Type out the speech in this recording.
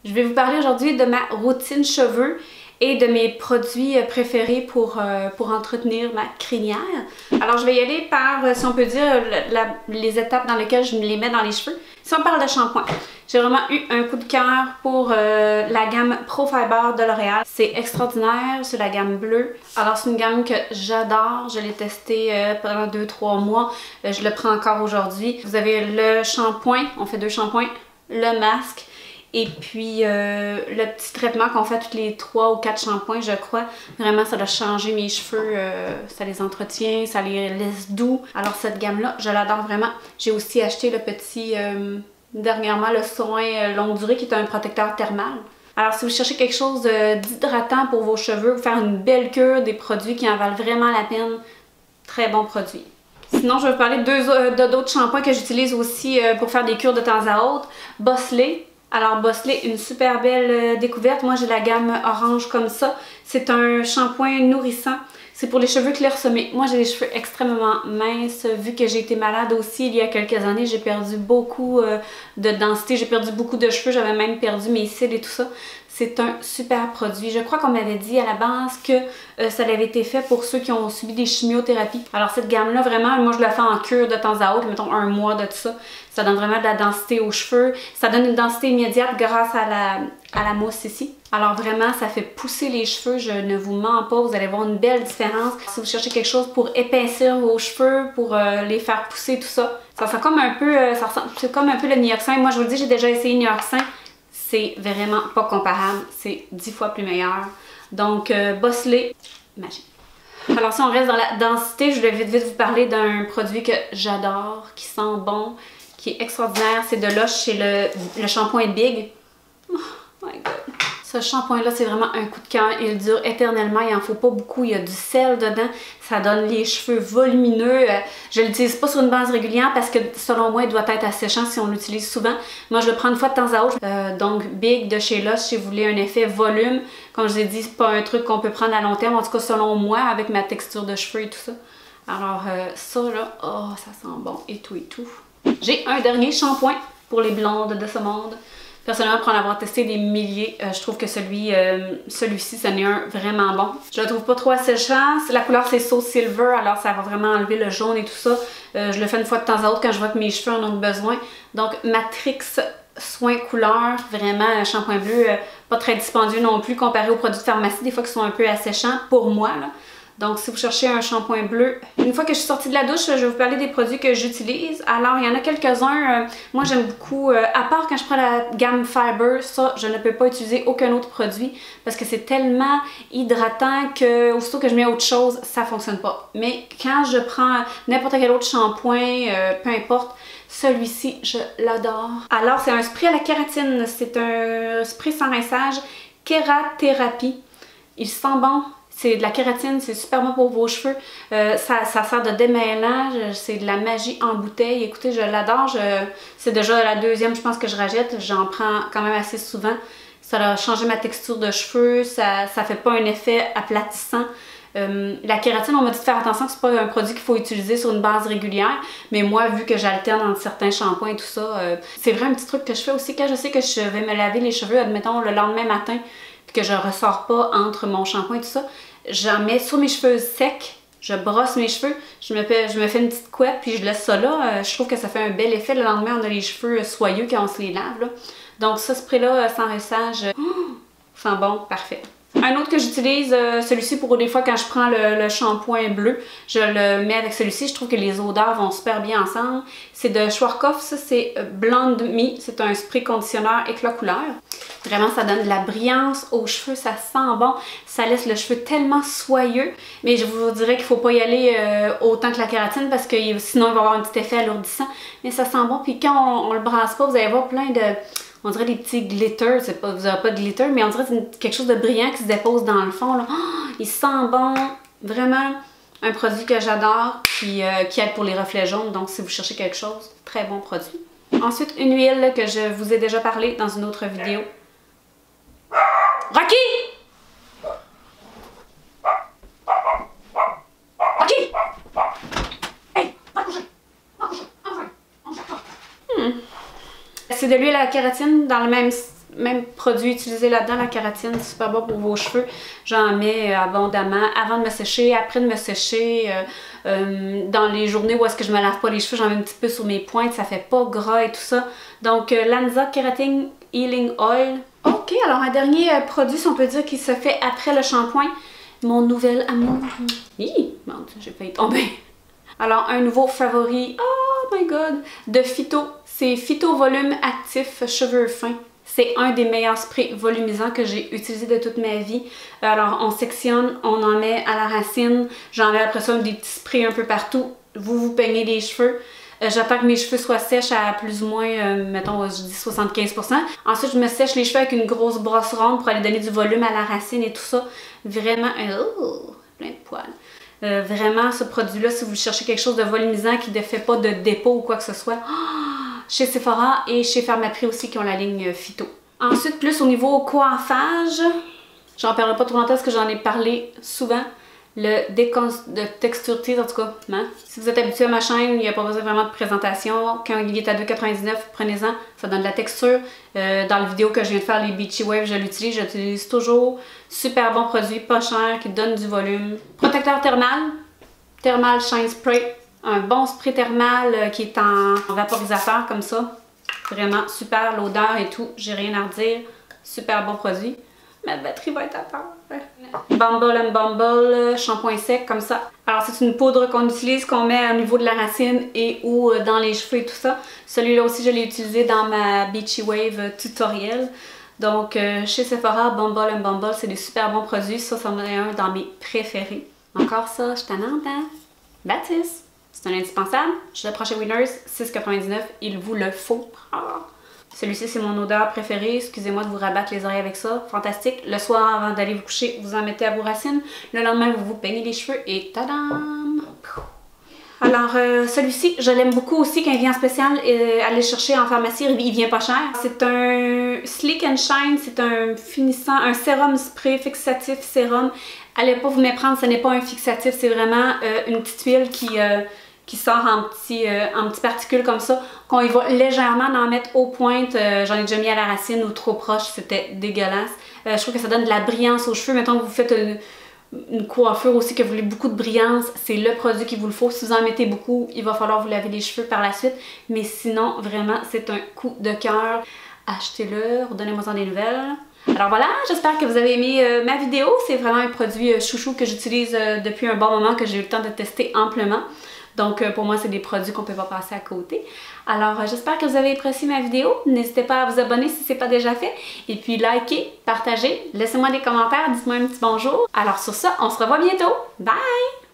Je vais vous parler aujourd'hui de ma routine cheveux et de mes produits préférés pour entretenir ma crinière. Alors je vais y aller par, si on peut dire, les étapes dans lesquelles je me les mets dans les cheveux. Si on parle de shampoing, j'ai vraiment eu un coup de cœur pour la gamme Pro Fiber de L'Oréal. C'est extraordinaire, c'est la gamme bleue. Alors c'est une gamme que j'adore, je l'ai testé pendant 2-3 mois, je le prends encore aujourd'hui. Vous avez le shampoing, on fait 2 shampoings, le masque. Et puis le petit traitement qu'on fait tous les 3 ou 4 shampoings, je crois. Vraiment, ça doit changer mes cheveux, ça les entretient, ça les laisse doux. Alors cette gamme-là, je l'adore vraiment. J'ai aussi acheté le petit, dernièrement, le soin longue durée qui est un protecteur thermal. Alors si vous cherchez quelque chose d'hydratant pour vos cheveux, vous faire une belle cure, des produits qui en valent vraiment la peine, très bon produit. Sinon, je vais vous parler d'autres shampoings que j'utilise aussi pour faire des cures de temps à autre. Bossley. Alors Bossley, une super belle découverte. Moi j'ai la gamme orange comme ça. C'est un shampoing nourrissant. C'est pour les cheveux clairsemés. Moi j'ai les cheveux extrêmement minces. Vu que j'ai été malade aussi il y a quelques années, j'ai perdu beaucoup de densité. J'ai perdu beaucoup de cheveux. J'avais même perdu mes cils et tout ça. C'est un super produit. Je crois qu'on m'avait dit à la base que ça avait été fait pour ceux qui ont subi des chimiothérapies. Alors cette gamme-là, vraiment, moi je la fais en cure de temps à autre, mettons 1 mois de tout ça. Ça donne vraiment de la densité aux cheveux. Ça donne une densité immédiate grâce à la mousse ici. Alors vraiment, ça fait pousser les cheveux, je ne vous mens pas, vous allez voir une belle différence. Si vous cherchez quelque chose pour épaissir vos cheveux, pour les faire pousser, tout ça, ça sent comme un peu, c'est comme un peu le Nioxin. Moi je vous le dis, j'ai déjà essayé Nioxin. C'est vraiment pas comparable, c'est 10 fois plus meilleur. Donc Bossley, magique. Alors si on reste dans la densité, je vais vite vous parler d'un produit que j'adore, qui sent bon, qui est extraordinaire. C'est de Lush, c'est le shampoing Big. Oh my god. Ce shampoing-là, c'est vraiment un coup de cœur. Il dure éternellement, il n'en faut pas beaucoup. Il y a du sel dedans. Ça donne les cheveux volumineux. Je ne l'utilise pas sur une base régulière parce que selon moi, il doit être asséchant si on l'utilise souvent. Moi, je le prends une fois de temps à autre. Donc, Big de chez Lush, si vous voulez un effet volume. Comme je vous ai dit, c'est pas un truc qu'on peut prendre à long terme. En tout cas, selon moi, avec ma texture de cheveux et tout ça. Alors, ça là, oh, ça sent bon et tout et tout. J'ai un dernier shampoing pour les blondes de ce monde. Personnellement, pour en avoir testé des milliers, je trouve que celui-ci, c'en est un vraiment bon. Je le trouve pas trop asséchant. La couleur, c'est So Silver, alors ça va vraiment enlever le jaune et tout ça. Je le fais une fois de temps à autre quand je vois que mes cheveux en ont besoin. Donc, Matrix Soin Couleur, vraiment un shampoing bleu, pas très dispendieux non plus comparé aux produits de pharmacie, des fois qui sont un peu asséchants pour moi, là. Donc, si vous cherchez un shampoing bleu, une fois que je suis sortie de la douche, je vais vous parler des produits que j'utilise. Alors, il y en a quelques-uns. Moi, j'aime beaucoup, à part quand je prends la gamme Fiber, ça, je ne peux pas utiliser aucun autre produit parce que c'est tellement hydratant que, aussitôt que je mets autre chose, ça fonctionne pas. Mais quand je prends n'importe quel autre shampoing, peu importe, celui-ci, je l'adore. Alors, c'est un spray à la kératine. C'est un spray sans rinçage, Kérathérapie. Il sent bon. C'est de la kératine, c'est super bon pour vos cheveux. Ça sert de démêlant, c'est de la magie en bouteille. Écoutez, je l'adore. C'est déjà la deuxième, je pense, que je rachète. J'en prends quand même assez souvent. Ça a changé ma texture de cheveux. Ça fait pas un effet aplatissant. La kératine, on m'a dit de faire attention que c'est pas un produit qu'il faut utiliser sur une base régulière. Mais moi, vu que j'alterne entre certains shampoings et tout ça, c'est vrai un petit truc que je fais aussi quand je sais que je vais me laver les cheveux, admettons, le lendemain matin, puis que je ressors pas entre mon shampoing et tout ça. J'en mets sur mes cheveux secs, je brosse mes cheveux, je me fais une petite couette puis je laisse ça là. Je trouve que ça fait un bel effet. Le lendemain, on a les cheveux soyeux quand on se les lave, là. Donc ce spray-là, sans rinçage, sent bon, parfait. Un autre que j'utilise, celui-ci pour des fois quand je prends le shampoing bleu, je le mets avec celui-ci. Je trouve que les odeurs vont super bien ensemble. C'est de Schwarzkopf, ça c'est Blonde Me. C'est un spray conditionneur éclat couleur. Vraiment, ça donne de la brillance aux cheveux, ça sent bon. Ça laisse le cheveu tellement soyeux. Mais je vous dirais qu'il ne faut pas y aller autant que la kératine parce que sinon il va avoir un petit effet alourdissant. Mais ça sent bon. Puis quand on le brasse pas, vous allez voir plein de... On dirait des petits glitters, vous n'aurez pas de glitter, mais on dirait que c'est quelque chose de brillant qui se dépose dans le fond, là. Oh, il sent bon, vraiment un produit que j'adore, puis qui aide pour les reflets jaunes, donc si vous cherchez quelque chose, très bon produit. Ensuite, une huile là, que je vous ai déjà parlé dans une autre vidéo. Rocky! Rocky! Hey, va coucher! Va coucher! C'est de l'huile à la kératine dans le même même produit utilisé là-dedans, la kératine, c'est super bon pour vos cheveux. J'en mets abondamment avant de me sécher, après de me sécher. Dans les journées où est-ce que je me lave pas les cheveux, j'en mets un petit peu sur mes pointes, ça fait pas gras et tout ça. Donc Lanza Keratin Healing Oil. Ok, alors un dernier produit, si on peut dire, qui se fait après le shampoing. Mon nouvel amour. Hi, mon Dieu, j'ai failli tomber. Alors un nouveau favori, oh my god, de Phyto. C'est Phyto Volume Actif Cheveux Fins. C'est un des meilleurs sprays volumisants que j'ai utilisé de toute ma vie. Alors, on sectionne, on en met à la racine. J'en mets après ça des petits sprays un peu partout. Vous peignez les cheveux. J'attends que mes cheveux soient sèches à plus ou moins, mettons, je dis 75%. Ensuite, je me sèche les cheveux avec une grosse brosse ronde pour aller donner du volume à la racine et tout ça. Vraiment, plein de poils. Vraiment, ce produit-là, si vous cherchez quelque chose de volumisant qui ne fait pas de dépôt ou quoi que ce soit, chez Sephora et chez Pharmaprix aussi qui ont la ligne Phyto. Ensuite, plus au niveau coiffage, j'en parlerai pas trop longtemps parce que j'en ai parlé souvent. Le de Texture Tease, en tout cas. Hein? Si vous êtes habitué à ma chaîne, il n'y a pas besoin vraiment de présentation. Quand il est à 2,99$, prenez-en. Ça donne de la texture. Dans la vidéo que je viens de faire, les Beachy Wave, j'utilise toujours. Super bon produit, pas cher, qui donne du volume. Protecteur thermal. Thermal Shine Spray. Un bon spray thermal qui est en vaporisateur comme ça. Vraiment super, l'odeur et tout, j'ai rien à redire. Super bon produit. Ma batterie va être à part. Bumble & Bumble, shampoing sec comme ça. Alors c'est une poudre qu'on utilise, qu'on met au niveau de la racine et ou dans les cheveux et tout ça. Celui-là aussi je l'ai utilisé dans ma Beachy Wave tutoriel. Donc chez Sephora, Bumble & Bumble, c'est des super bons produits. Ça, c'en est un dans mes préférés. Encore ça, je t'annonce, hein? Baptiste! C'est un indispensable. Je le prends chez Winners, 6,99$. Il vous le faut. Celui-ci, c'est mon odeur préférée. Excusez-moi de vous rabattre les oreilles avec ça. Fantastique. Le soir, avant d'aller vous coucher, vous en mettez à vos racines. Le lendemain, vous vous peignez les cheveux et tadam! Alors, celui-ci, je l'aime beaucoup aussi quand il vient en spécial. Allez le chercher en pharmacie, il vient pas cher. C'est un Sleek and Shine. C'est un finissant, un sérum spray fixatif sérum. Allez pas vous méprendre, ce n'est pas un fixatif. C'est vraiment une petite huile qui sort en petits particules comme ça, qu'on y va légèrement en mettre aux pointes. J'en ai déjà mis à la racine ou trop proche, c'était dégueulasse. Je trouve que ça donne de la brillance aux cheveux. Mettons que vous faites une coiffure aussi, que vous voulez beaucoup de brillance, c'est le produit qu'il vous le faut. Si vous en mettez beaucoup, il va falloir vous laver les cheveux par la suite. Mais sinon, vraiment, c'est un coup de cœur. Achetez-le, redonnez-moi-en des nouvelles. Alors voilà, j'espère que vous avez aimé ma vidéo. C'est vraiment un produit chouchou que j'utilise depuis un bon moment, que j'ai eu le temps de tester amplement. Donc pour moi, c'est des produits qu'on ne peut pas passer à côté. Alors j'espère que vous avez apprécié ma vidéo. N'hésitez pas à vous abonner si ce n'est pas déjà fait. Et puis likez, partagez, laissez-moi des commentaires, dites-moi un petit bonjour. Alors sur ça, on se revoit bientôt. Bye!